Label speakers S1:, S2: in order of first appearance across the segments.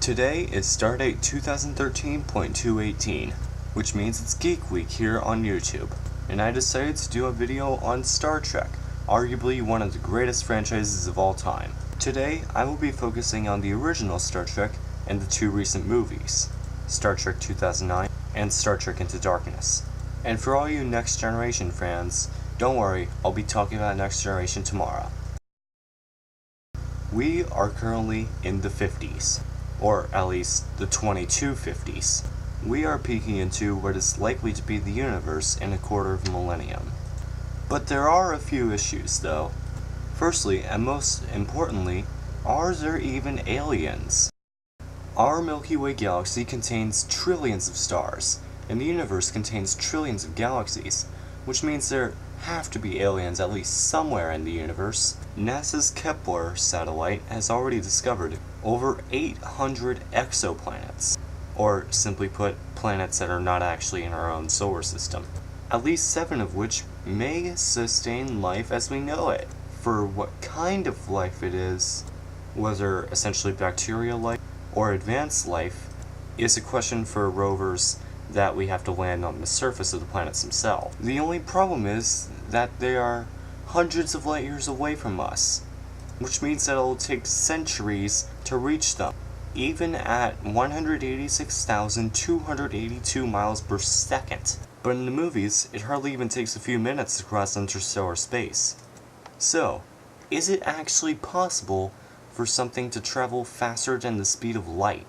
S1: Today is Stardate 2013.218, which means it's Geek Week here on YouTube, and I decided to do a video on Star Trek, arguably one of the greatest franchises of all time. Today, I will be focusing on the original Star Trek and the two recent movies, Star Trek 2009 and Star Trek Into Darkness. And for all you Next Generation fans, don't worry, I'll be talking about Next Generation tomorrow. We are currently in the 50s. Or at least the 2250s. We are peeking into what is likely to be the universe in a quarter of a millennium. But there are a few issues though. Firstly, and most importantly, are there even aliens? Our Milky Way galaxy contains trillions of stars, and the universe contains trillions of galaxies, which means there have to be aliens at least somewhere in the universe. NASA's Kepler satellite has already discovered over 800 exoplanets, or simply put, planets that are not actually in our own solar system, at least 7 of which may sustain life as we know it. For what kind of life it is, whether essentially bacterial life or advanced life, is a question for rovers that we have to land on the surface of the planets themselves. The only problem is that they are hundreds of light years away from us, which means that it will take centuries to reach them, even at 186,282 miles per second. But in the movies, it hardly even takes a few minutes to cross interstellar space. So, is it actually possible for something to travel faster than the speed of light?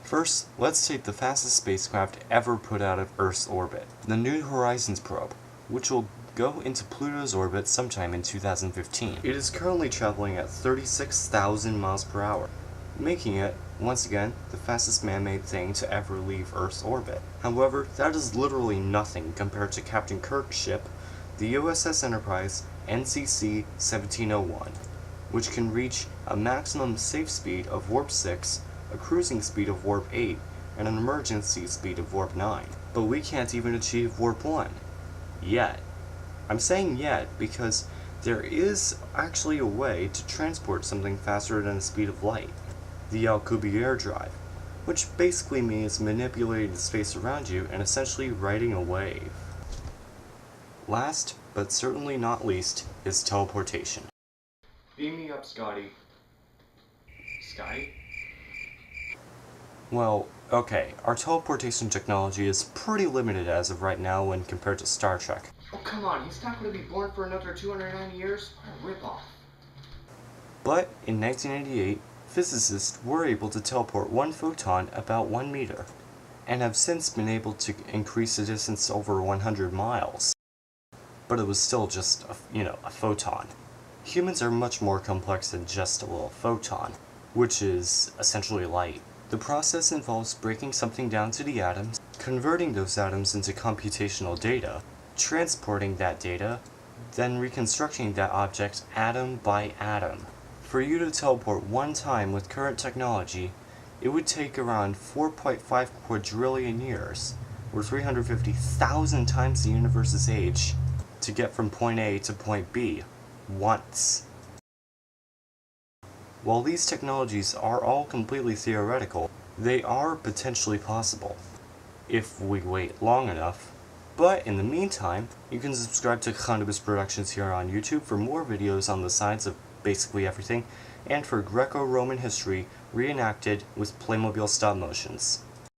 S1: First, let's take the fastest spacecraft ever put out of Earth's orbit, the New Horizons probe, which will go into Pluto's orbit sometime in 2015. It is currently traveling at 36,000 miles per hour, making it, once again, the fastest man-made thing to ever leave Earth's orbit. However, that is literally nothing compared to Captain Kirk's ship, the USS Enterprise NCC-1701, which can reach a maximum safe speed of warp 6, a cruising speed of warp 8, and an emergency speed of warp 9. But we can't even achieve warp 1. Yet. I'm saying yet because there is actually a way to transport something faster than the speed of light. The Alcubierre Drive, which basically means manipulating the space around you and essentially riding a wave. Last, but certainly not least, is teleportation. Beam me up, Scotty. Scotty? Well, okay, our teleportation technology is pretty limited as of right now when compared to Star Trek.
S2: Oh, come on, he's not going to be born for another 290 years? What a ripoff.
S1: But in 1998, physicists were able to teleport one photon about 1 meter, and have since been able to increase the distance to over 100 miles. But it was still just, a photon. Humans are much more complex than just a little photon, which is essentially light. The process involves breaking something down to the atoms, converting those atoms into computational data, transporting that data, then reconstructing that object atom by atom. For you to teleport one time with current technology, it would take around 4.5 quadrillion years, or 350,000 times the universe's age, to get from point A to point B, once. While these technologies are all completely theoretical, they are potentially possible, if we wait long enough. But in the meantime, you can subscribe to KhAnubis Productions here on YouTube for more videos on the science of basically everything, and for Greco-Roman history reenacted with Playmobil stop motions.